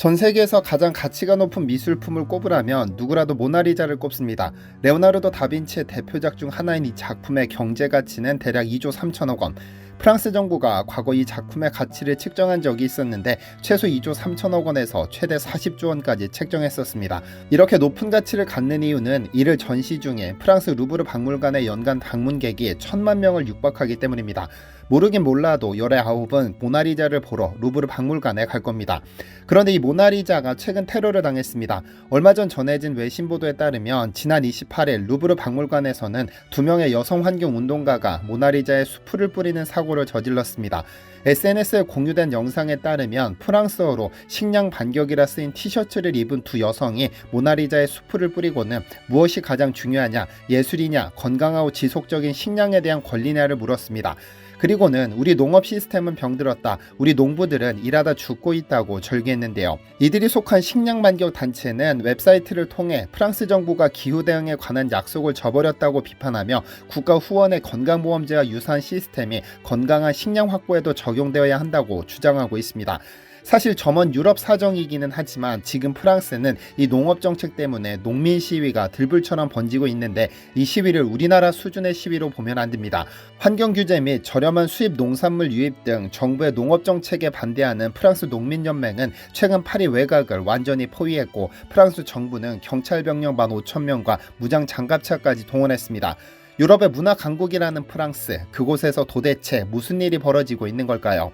전 세계에서 가장 가치가 높은 미술품을 꼽으라면 누구라도 모나리자를 꼽습니다. 레오나르도 다빈치의 대표작 중 하나인 이 작품의 경제 가치는 대략 2조 3천억 원. 프랑스 정부가 과거 이 작품의 가치를 측정한 적이 있었는데 최소 2조 3천억 원에서 최대 40조 원까지 책정했었습니다. 이렇게 높은 가치를 갖는 이유는 이를 전시 중에 프랑스 루브르 박물관의 연간 방문객이 1,000만 명을 육박하기 때문입니다. 모르긴 몰라도 열의 아홉은 모나리자를 보러 루브르 박물관에 갈 겁니다. 그런데 이 모나리자가 최근 테러를 당했습니다. 얼마 전 전해진 외신 보도에 따르면 지난 28일 루브르 박물관에서는 2명의 여성 환경 운동가가 모나리자에 수풀을 뿌리는 사고를 저질렀습니다. SNS에 공유된 영상에 따르면 프랑스어로 식량 반격이라 쓰인 티셔츠를 입은 두 여성이 모나리자에 수풀을 뿌리고는 무엇이 가장 중요하냐, 예술이냐, 건강하고 지속적인 식량에 대한 권리냐를 물었습니다. 그리고는 우리 농업 시스템은 병들었다. 우리 농부들은 일하다 죽고 있다고 절규했는데요. 이들이 속한 식량 반격 단체는 웹사이트를 통해 프랑스 정부가 기후 대응에 관한 약속을 저버렸다고 비판하며 국가 후원의 건강보험제와 유사한 시스템이 건강한 식량 확보에도 적용되어야 한다고 주장하고 있습니다. 사실 저먼 유럽 사정이기는 하지만 지금 프랑스는 이 농업 정책 때문에 농민 시위가 들불처럼 번지고 있는데 이 시위를 우리나라 수준의 시위로 보면 안 됩니다. 환경 규제 및 저렴한 수입 농산물 유입 등 정부의 농업 정책에 반대하는 프랑스 농민연맹은 최근 파리 외곽을 완전히 포위했고 프랑스 정부는 경찰 병력 15,000명과 무장 장갑차까지 동원했습니다. 유럽의 문화 강국이라는 프랑스, 그곳에서 도대체 무슨 일이 벌어지고 있는 걸까요?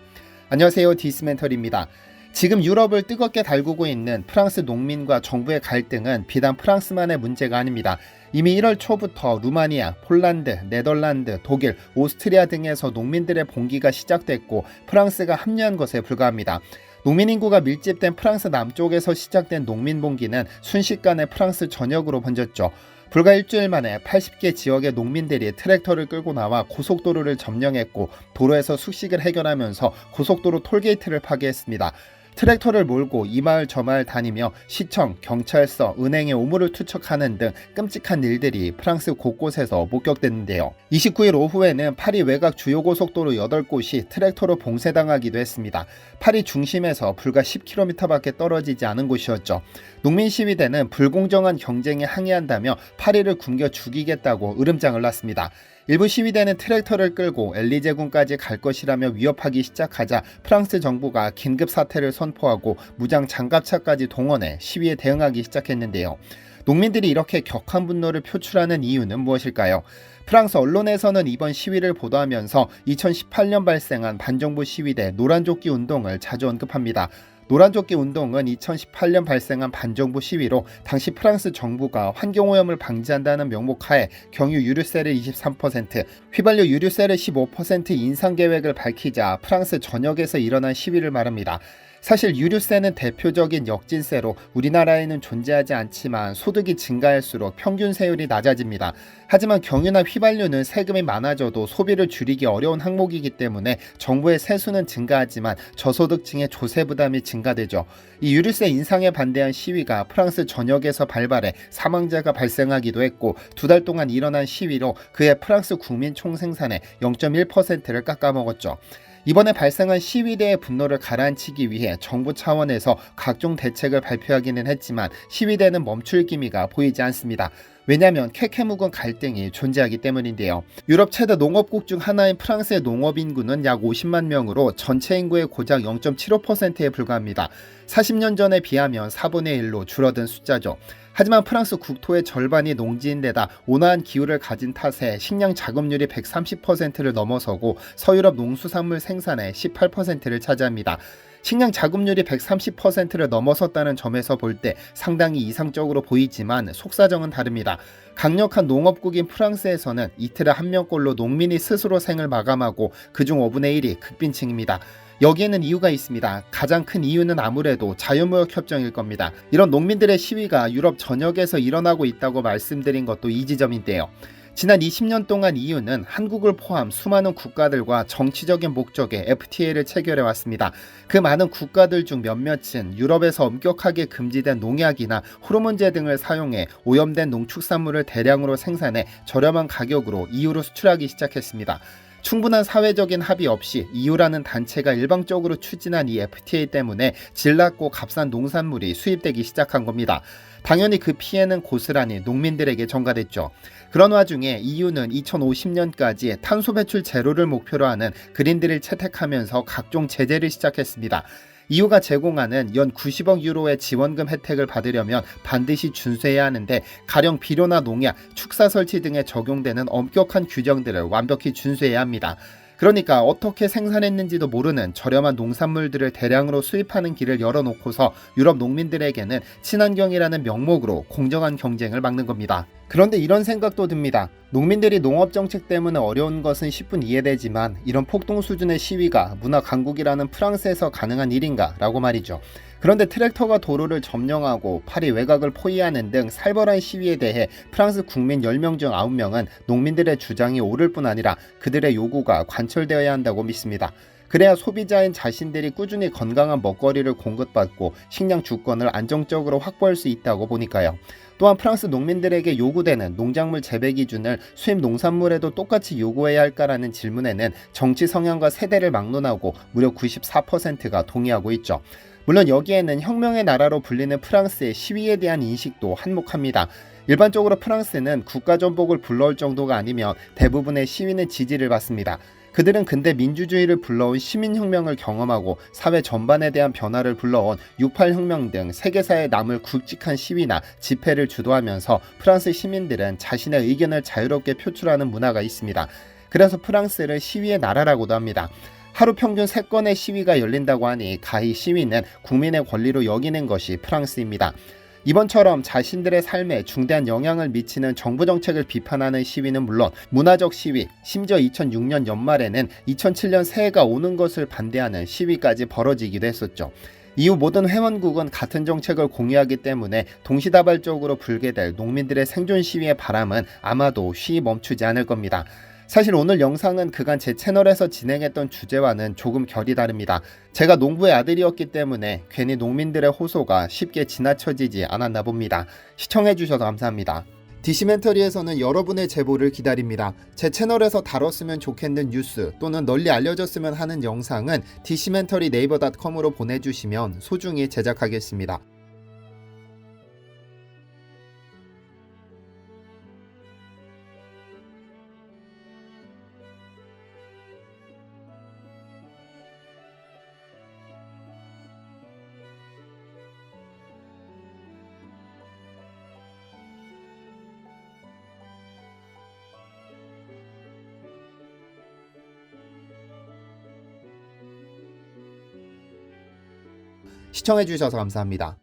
안녕하세요, 디스멘털입니다. 지금 유럽을 뜨겁게 달구고 있는 프랑스 농민과 정부의 갈등은 비단 프랑스만의 문제가 아닙니다. 이미 1월 초부터 루마니아, 폴란드, 네덜란드, 독일, 오스트리아 등에서 농민들의 봉기가 시작됐고 프랑스가 합류한 것에 불과합니다. 농민 인구가 밀집된 프랑스 남쪽에서 시작된 농민 봉기는 순식간에 프랑스 전역으로 번졌죠. 불과 일주일 만에 80개 지역의 농민들이 트랙터를 끌고 나와 고속도로를 점령했고 도로에서 숙식을 해결하면서 고속도로 톨게이트를 파괴했습니다. 트랙터를 몰고 이 마을 저 마을 다니며 시청, 경찰서, 은행의 오물을 투척하는 등 끔찍한 일들이 프랑스 곳곳에서 목격됐는데요. 29일 오후에는 파리 외곽 주요 고속도로 8곳이 트랙터로 봉쇄당하기도 했습니다. 파리 중심에서 불과 10km밖에 떨어지지 않은 곳이었죠. 농민 시위대는 불공정한 경쟁에 항의한다며 파리를 굶겨 죽이겠다고 으름장을 놨습니다. 일부 시위대는 트랙터를 끌고 엘리제궁까지 갈 것이라며 위협하기 시작하자 프랑스 정부가 긴급 사태를 선포하고 무장 장갑차까지 동원해 시위에 대응하기 시작했는데요. 농민들이 이렇게 격한 분노를 표출하는 이유는 무엇일까요? 프랑스 언론에서는 이번 시위를 보도하면서 2018년 발생한 반정부 시위대 노란조끼 운동을 자주 언급합니다. 노란조끼 운동은 2018년 발생한 반정부 시위로 당시 프랑스 정부가 환경오염을 방지한다는 명목하에 경유 유류세를 23%, 휘발유 유류세를 15% 인상 계획을 밝히자 프랑스 전역에서 일어난 시위를 말합니다. 사실 유류세는 대표적인 역진세로 우리나라에는 존재하지 않지만 소득이 증가할수록 평균 세율이 낮아집니다. 하지만 경유나 휘발유는 세금이 많아져도 소비를 줄이기 어려운 항목이기 때문에 정부의 세수는 증가하지만 저소득층의 조세 부담이 증가되죠. 이 유류세 인상에 반대한 시위가 프랑스 전역에서 발발해 사망자가 발생하기도 했고 2달 동안 일어난 시위로 그해 프랑스 국민 총생산의 0.1%를 깎아먹었죠. 이번에 발생한 시위대의 분노를 가라앉히기 위해 정부 차원에서 각종 대책을 발표하기는 했지만 시위대는 멈출 기미가 보이지 않습니다. 왜냐하면 캐캐묵은 갈등이 존재하기 때문인데요. 유럽 최대 농업국 중 하나인 프랑스의 농업 인구는 약 50만 명으로 전체 인구의 고작 0.75%에 불과합니다. 40년 전에 비하면 4분의 1로 줄어든 숫자죠. 하지만 프랑스 국토의 절반이 농지인데다 온화한 기후를 가진 탓에 식량 자급률이 130%를 넘어서고 서유럽 농수산물 생산의 18%를 차지합니다. 식량 자급률이 130%를 넘어섰다는 점에서 볼 때 상당히 이상적으로 보이지만 속사정은 다릅니다. 강력한 농업국인 프랑스에서는 이틀에 한 명꼴로 농민이 스스로 생을 마감하고 그중 5분의 1이 극빈층입니다. 여기에는 이유가 있습니다. 가장 큰 이유는 아무래도 자유무역협정일 겁니다. 이런 농민들의 시위가 유럽 전역에서 일어나고 있다고 말씀드린 것도 이 지점인데요. 지난 20년 동안 EU는 한국을 포함 수많은 국가들과 정치적인 목적의 FTA를 체결해왔습니다. 그 많은 국가들 중 몇몇은 유럽에서 엄격하게 금지된 농약이나 호르몬제 등을 사용해 오염된 농축산물을 대량으로 생산해 저렴한 가격으로 EU로 수출하기 시작했습니다. 충분한 사회적인 합의 없이 EU라는 단체가 일방적으로 추진한 이 FTA 때문에 질 낮고 값싼 농산물이 수입되기 시작한 겁니다. 당연히 그 피해는 고스란히 농민들에게 전가됐죠. 그런 와중에 EU는 2050년까지 탄소 배출 제로를 목표로 하는 그린딜을 채택하면서 각종 제재를 시작했습니다. EU가 제공하는 연 90억 유로의 지원금 혜택을 받으려면 반드시 준수해야 하는데, 가령 비료나 농약, 축사 설치 등에 적용되는 엄격한 규정들을 완벽히 준수해야 합니다. 그러니까 어떻게 생산했는지도 모르는 저렴한 농산물들을 대량으로 수입하는 길을 열어놓고서 유럽 농민들에게는 친환경이라는 명목으로 공정한 경쟁을 막는 겁니다. 그런데 이런 생각도 듭니다. 농민들이 농업정책 때문에 어려운 것은 10분 이해되지만 이런 폭동 수준의 시위가 문화 강국이라는 프랑스에서 가능한 일인가 라고 말이죠. 그런데 트랙터가 도로를 점령하고 파리 외곽을 포위하는 등 살벌한 시위에 대해 프랑스 국민 10명 중 9명은 농민들의 주장이 옳을 뿐 아니라 그들의 요구가 관철되어야 한다고 믿습니다. 그래야 소비자인 자신들이 꾸준히 건강한 먹거리를 공급받고 식량 주권을 안정적으로 확보할 수 있다고 보니까요. 또한 프랑스 농민들에게 요구되는 농작물 재배 기준을 수입 농산물에도 똑같이 요구해야 할까라는 질문에는 정치 성향과 세대를 막론하고 무려 94%가 동의하고 있죠. 물론 여기에는 혁명의 나라로 불리는 프랑스의 시위에 대한 인식도 한몫합니다. 일반적으로 프랑스는 국가전복을 불러올 정도가 아니면 대부분의 시위는 지지를 받습니다. 그들은 근대 민주주의를 불러온 시민혁명을 경험하고 사회 전반에 대한 변화를 불러온 68혁명 등 세계사에 남을 굵직한 시위나 집회를 주도하면서 프랑스 시민들은 자신의 의견을 자유롭게 표출하는 문화가 있습니다. 그래서 프랑스를 시위의 나라라고도 합니다. 하루 평균 3건의 시위가 열린다고 하니 가히 시위는 국민의 권리로 여기는 것이 프랑스입니다. 이번처럼 자신들의 삶에 중대한 영향을 미치는 정부 정책을 비판하는 시위는 물론 문화적 시위, 심지어 2006년 연말에는 2007년 새해가 오는 것을 반대하는 시위까지 벌어지기도 했었죠. 이후 모든 회원국은 같은 정책을 공유하기 때문에 동시다발적으로 불게 될 농민들의 생존 시위의 바람은 아마도 쉬이 멈추지 않을 겁니다. 사실 오늘 영상은 그간 제 채널에서 진행했던 주제와는 조금 결이 다릅니다. 제가 농부의 아들이었기 때문에 괜히 농민들의 호소가 쉽게 지나쳐지지 않았나 봅니다. 시청해주셔서 감사합니다. 디시멘터리에서는 여러분의 제보를 기다립니다. 제 채널에서 다뤘으면 좋겠는 뉴스 또는 널리 알려졌으면 하는 영상은 디시멘터리네이버.com으로 보내주시면 소중히 제작하겠습니다. 시청해주셔서 감사합니다.